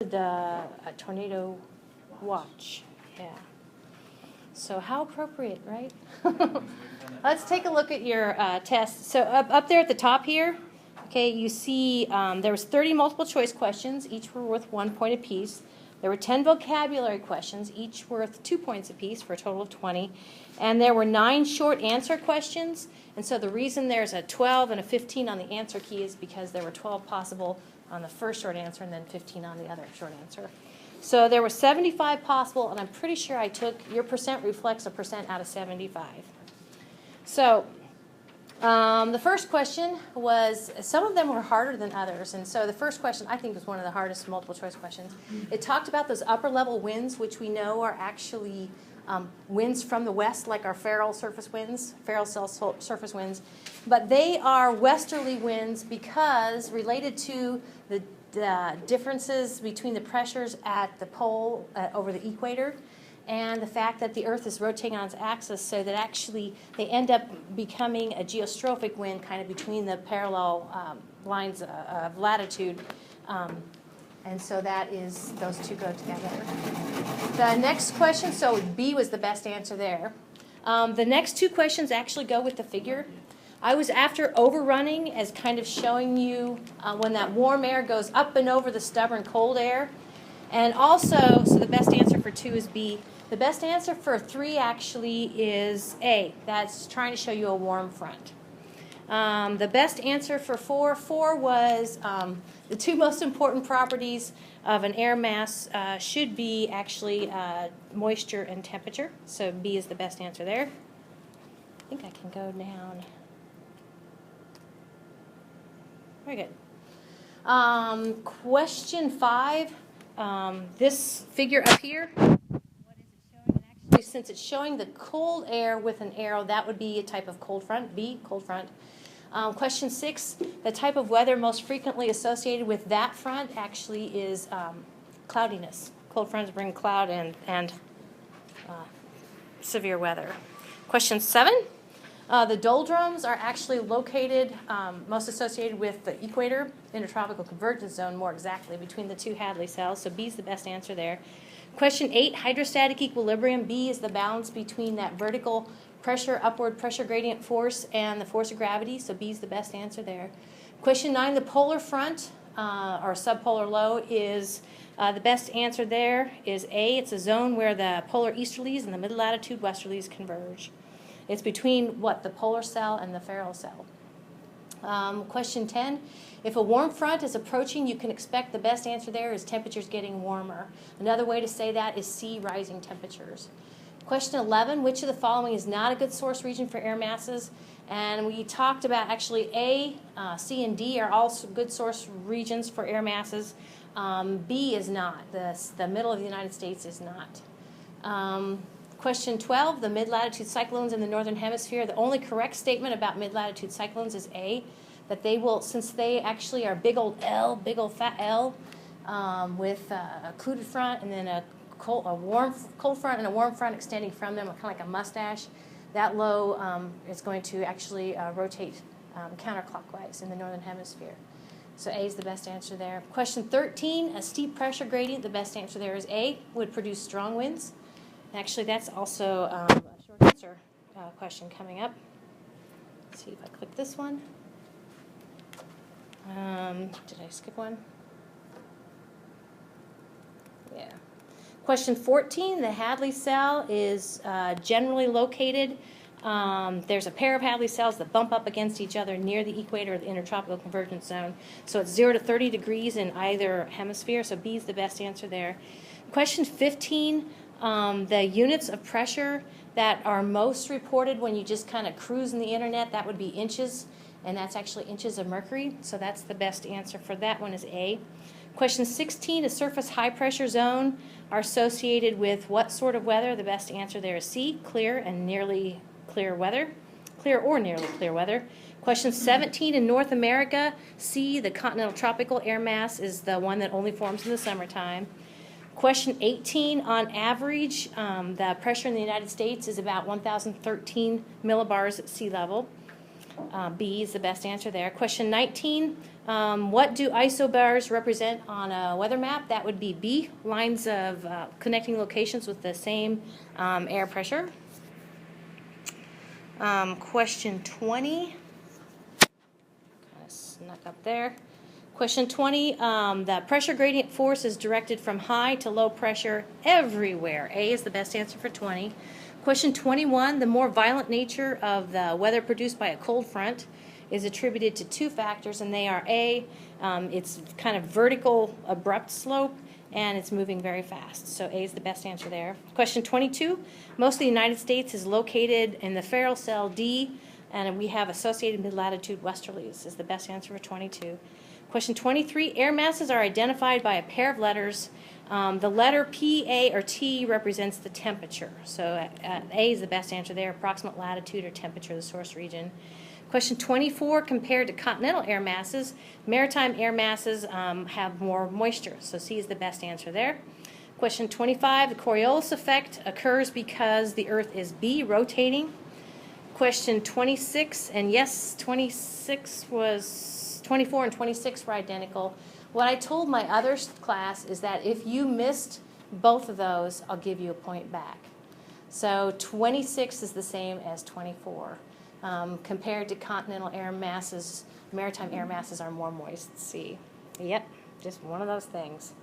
posted a tornado watch. Yeah. So how appropriate, right? Let's take a look at your test. So up there at the top here, okay, you see there was 30 multiple choice questions. Each were worth 1 point apiece. There were 10 vocabulary questions, each worth 2 points apiece for a total of 20. And there were 9 short answer questions. And so the reason there's a 12 and a 15 on the answer key is because there were 12 possible on the first short answer and then 15 on the other short answer. So there were 75 possible, and I'm pretty sure I took, your percent reflects a percent out of 75. So the first question was, some of them were harder than others, and so the first question I think was one of the hardest multiple choice questions. It talked about those upper level winds, which we know are actually winds from the west, like our Ferrel cell surface winds, but they are westerly winds because related to the differences between the pressures at the pole over the equator and the fact that the Earth is rotating on its axis, so that actually they end up becoming a geostrophic wind kind of between the parallel lines of latitude. And so that is, those two go together. The next question, so B was the best answer there. The next 2 questions actually go with the figure. I was after overrunning as kind of showing you when that warm air goes up and over the stubborn cold air. And also, so the best answer for 2 is B. The best answer for 3 actually is A. That's trying to show you a warm front. The best answer for 4 was the 2 most important properties of an air mass should be actually moisture and temperature. So B is the best answer there. I think I can go down. Very good. Question 5. This figure up here, what is it showing? Actually, since it's showing the cold air with an arrow, that would be a type of cold front, B, cold front. Question 6, the type of weather most frequently associated with that front actually is cloudiness. Cold fronts bring cloud and severe weather. Question 7. The doldrums are actually located, most associated with the equator, intertropical convergence zone, more exactly, between the 2 Hadley cells. So B is the best answer there. Question 8, hydrostatic equilibrium. B is the balance between that vertical pressure, upward pressure gradient force, and the force of gravity. So B is the best answer there. Question 9, the polar front, or subpolar low, is the best answer there is A. It's a zone where the polar easterlies and the mid-latitude westerlies converge. It's between the polar cell and the Ferrel cell. Question 10, if a warm front is approaching, you can expect the best answer there is temperatures getting warmer. Another way to say that is C, rising temperatures. Question 11, which of the following is not a good source region for air masses? And we talked about actually A, C, and D are all good source regions for air masses. B is not. The middle of the United States is not. Question 12, the mid-latitude cyclones in the northern hemisphere. The only correct statement about mid-latitude cyclones is A, that they will, since they actually are big old L, big old fat L, with a occluded front and then a cold front and a warm front extending from them, kind of like a mustache. That low is going to actually rotate counterclockwise in the northern hemisphere. So A is the best answer there. Question 13, a steep pressure gradient. The best answer there is A, would produce strong winds. Actually, that's also a short answer question coming up. Let's see if I click this one. Did I skip one? Yeah. Question 14, the Hadley cell is generally located. There's a pair of Hadley cells that bump up against each other near the equator of the intertropical convergence zone. So it's 0 to 30 degrees in either hemisphere, so B is the best answer there. Question 15, the units of pressure that are most reported when you just kind of cruise in the internet, that would be inches, and that's actually inches of mercury, so that's the best answer for that one is A. Question 16, a surface high pressure zone are associated with what sort of weather? The best answer there is C, clear and nearly clear weather, clear or nearly clear weather. Question 17, in North America, C, the continental tropical air mass is the one that only forms in the summertime. Question 18, on average, the pressure in the United States is about 1,013 millibars at sea level. B is the best answer there. Question 19, what do isobars represent on a weather map? That would be B, lines of connecting locations with the same air pressure. Question 20, kind of snuck up there. Question 20, the pressure gradient force is directed from high to low pressure everywhere. A is the best answer for 20. Question 21, the more violent nature of the weather produced by a cold front is attributed to two factors, and they are A, it's kind of vertical, abrupt slope, and it's moving very fast. So A is the best answer there. Question 22, most of the United States is located in the Ferrel cell D, and we have associated mid-latitude westerlies is the best answer for 22. Question 23, air masses are identified by a pair of letters. The letter P, A, or T represents the temperature. So A is the best answer there, approximate latitude or temperature of the source region. Question 24, compared to continental air masses, maritime air masses have more moisture. So C is the best answer there. Question 25, the Coriolis effect occurs because the Earth is B, rotating. Question 26, and yes, 24 and 26 were identical. What I told my other class is that if you missed both of those, I'll give you a point back. So 26 is the same as 24. Compared to continental air masses, maritime air masses are more moist. C. Yep, just one of those things.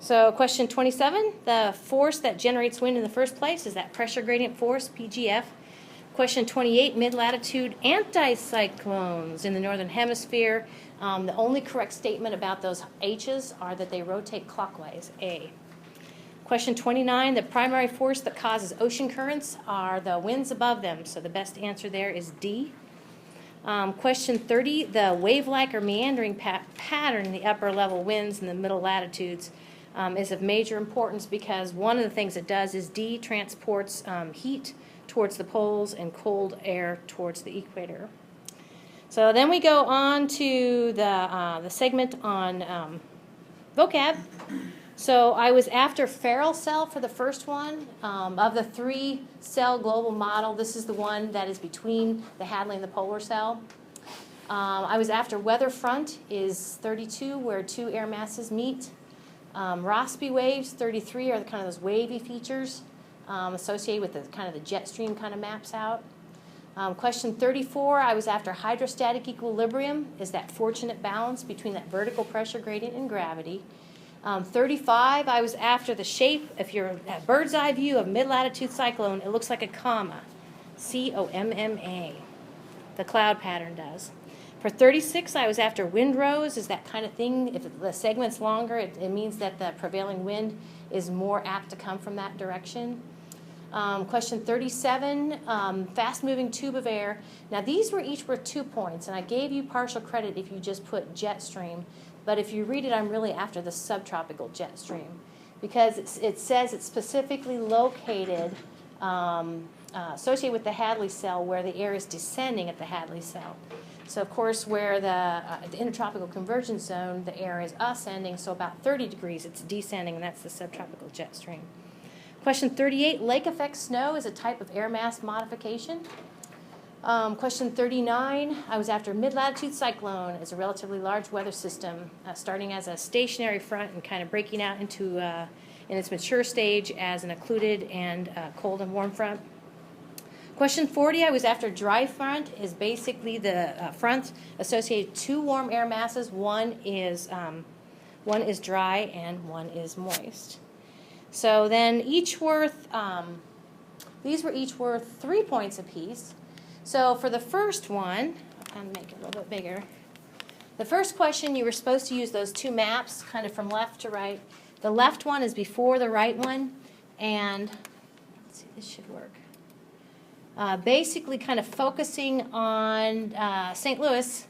So question 27, the force that generates wind in the first place is that pressure gradient force, PGF. Question 28, mid-latitude anticyclones in the northern hemisphere. The only correct statement about those H's are that they rotate clockwise, A. Question 29, the primary force that causes ocean currents are the winds above them, so the best answer there is D. Question 30, the wave-like or meandering pattern in the upper level winds in the middle latitudes is of major importance because one of the things it does is D transports heat towards the poles and cold air towards the equator. So then we go on to the segment on vocab. So I was after Ferrel cell for the first one. Of the 3-cell global model, this is the one that is between the Hadley and the polar cell. I was after weather front is 32, where two air masses meet. Rossby waves, 33, are the kind of those wavy features associated with the kind of the jet stream kind of maps out. Question 34, I was after hydrostatic equilibrium, is that fortunate balance between that vertical pressure gradient and gravity. 35, I was after the shape. If you're a bird's eye view of mid-latitude cyclone, it looks like a comma, C-O-M-M-A. The cloud pattern does. For 36, I was after windrows, is that kind of thing. If the segment's longer, it means that the prevailing wind is more apt to come from that direction. Question 37, fast-moving tube of air. Now, these were each worth 2 points, and I gave you partial credit if you just put jet stream. But if you read it, I'm really after the subtropical jet stream because it says it's specifically located, associated with the Hadley cell where the air is descending at the Hadley cell. So, of course, where the intertropical convergence zone, the air is ascending, so about 30 degrees it's descending, and that's the subtropical jet stream. Question 38, lake effect snow is a type of air mass modification. Question 39, I was after mid-latitude cyclone is a relatively large weather system starting as a stationary front and kind of breaking out into, in its mature stage as an occluded and cold and warm front. Question 40, I was after dry front is basically the front associated two warm air masses. One is dry and one is moist. So then these were each worth 3 points apiece. So for the first one, I'll kind of make it a little bit bigger. The first question, you were supposed to use those two maps kind of from left to right. The left one is before the right one, and let's see, this should work. Basically kind of focusing on St. Louis,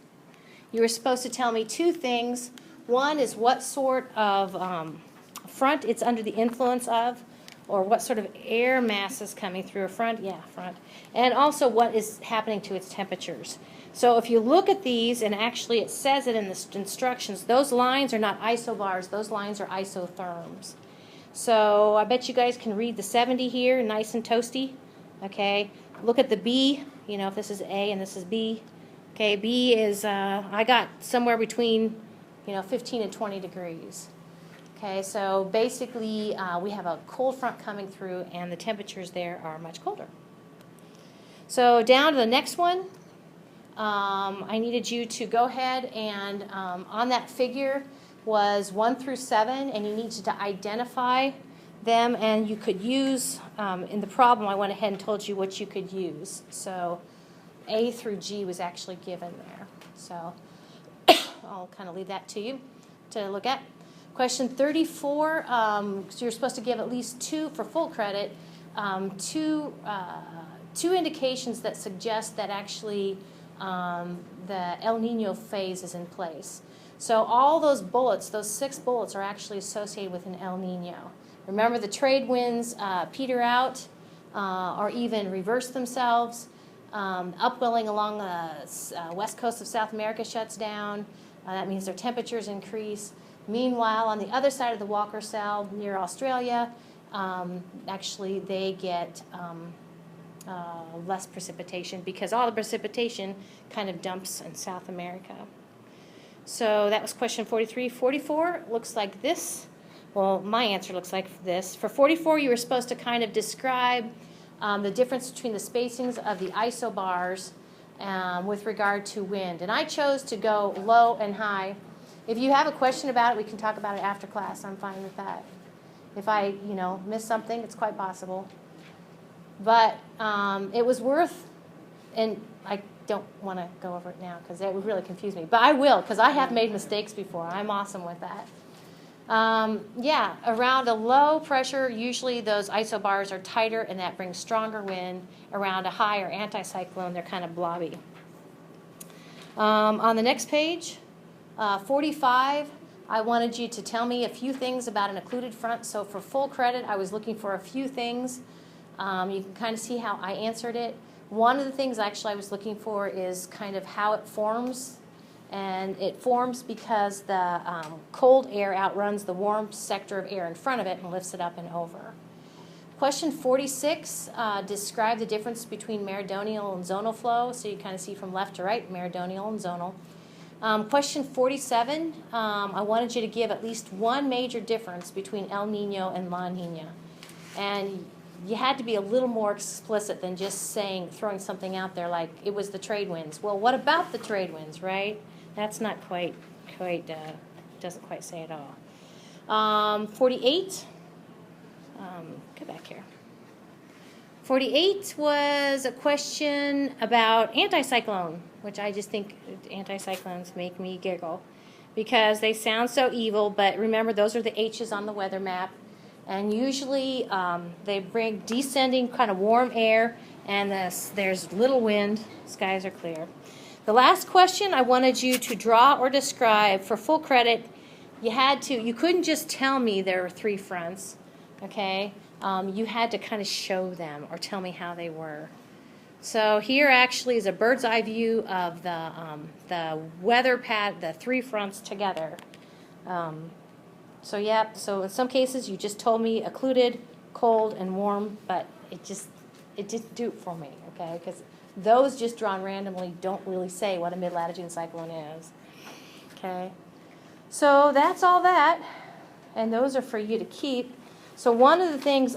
you were supposed to tell me two things. One is what sort of front it's under the influence of, or what sort of air mass is coming through a front. And also what is happening to its temperatures. So if you look at these, and actually it says it in the instructions, those lines are not isobars, those lines are isotherms. So I bet you guys can read the 70 here, nice and toasty. Okay, look at the B, if this is A and this is B. Okay, B is, I got somewhere between, 15 and 20 degrees. Okay, so basically we have a cold front coming through and the temperatures there are much colder. So down to the next one, I needed you to go ahead and on that figure was 1 through 7, and you needed to identify them, and you could use, in the problem I went ahead and told you what you could use. So A through G was actually given there. So I'll kind of leave that to you to look at. Question 34, so you're supposed to give at least 2 for full credit, two indications that suggest that actually the El Nino phase is in place. So all those bullets, those 6 bullets, are actually associated with an El Nino. Remember, the trade winds peter out or even reverse themselves. Upwelling along the west coast of South America shuts down. That means their temperatures increase. Meanwhile, on the other side of the Walker Cell near Australia, actually they get less precipitation because all the precipitation kind of dumps in South America. So that was question 43. 44 looks like this. Well, my answer looks like this. For 44, you were supposed to kind of describe the difference between the spacings of the isobars with regard to wind. And I chose to go low and high. If you have a question about it, we can talk about it after class. I'm fine with that. If I, miss something, it's quite possible. But it was worth, and I don't want to go over it now because that would really confuse me. But I will, because I have made mistakes before. I'm awesome with that. Around a low pressure, usually those isobars are tighter, and that brings stronger wind. Around a high or anticyclone, they're kind of blobby. On the next page, 45, I wanted you to tell me a few things about an occluded front. So for full credit, I was looking for a few things. You can kind of see how I answered it. One of the things actually I was looking for is kind of how it forms. And it forms because the cold air outruns the warm sector of air in front of it and lifts it up and over. Question 46, describe the difference between meridional and zonal flow. So you kind of see from left to right, meridional and zonal. Question 47, I wanted you to give at least one major difference between El Nino and La Nina. And you had to be a little more explicit than just throwing something out there like it was the trade winds. Well, what about the trade winds, right? That's not quite doesn't quite say it all. 48, go back here. 48 was a question about anticyclone, which I just think anticyclones make me giggle because they sound so evil, but remember those are the H's on the weather map. And usually they bring descending kind of warm air, and there's little wind, skies are clear. The last question I wanted you to draw or describe for full credit. You couldn't just tell me there were 3 fronts, okay? You had to kind of show them or tell me how they were. So here actually is a bird's eye view of the weather pattern, the 3 fronts together. So in some cases you just told me occluded, cold, and warm, but it didn't do it for me, okay? Because those just drawn randomly don't really say what a mid-latitude cyclone is, okay? So that's all that, and those are for you to keep. So one of the things